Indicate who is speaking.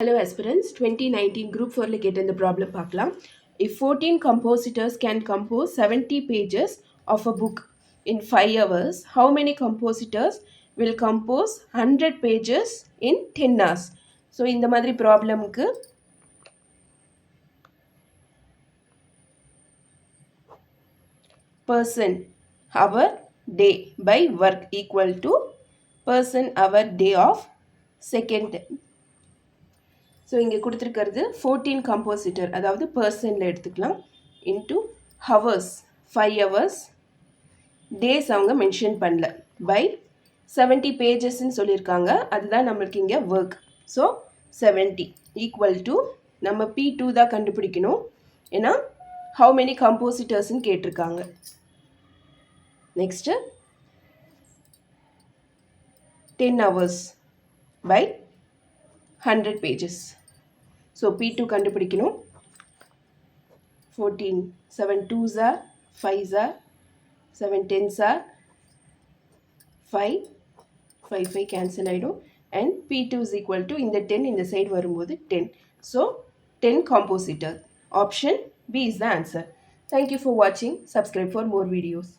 Speaker 1: Hello aspirants, 2019 group 4 ல கேட்ட இந்த ப்ராப்ளம் பார்க்கலாம். If 14 compositors can compose 70 pages of a book in 5 hours, how many compositors will compose 100 pages in 10 hours? So இந்த மாதிரி ப்ராப்ளமுக்கு person hour day by work equal to person hour day of second. So இங்கே கொடுத்துருக்கிறது 14 கம்போசிட்டர், அதாவது பர்சனில் எடுத்துக்கலாம், into hours 5 hours, days அவங்க mention பண்ணல, by 70 பேஜஸ்ன்னு சொல்லியிருக்காங்க, அதுதான் நம்மளுக்கு இங்கே ஒர்க். ஸோ 70 ஈக்குவல் டு நம்ம P2 தான் கண்டுபிடிக்கணும், ஏன்னா ஹவு மெனி கம்போசிட்டர்ஸ்ன்னு கேட்டிருக்காங்க. Next 10 hours by 100 pages. So P2 கண்டுபிடிக்கணும். 14 7 2s are 5s are 7 10s are 5 5 cancel ஆகிடும். And P2 is equal to இந்த 10 இந்த சைடு வரும்போது 10. So 10 compositor. Option B is the answer. Thank you for watching. Subscribe for more videos.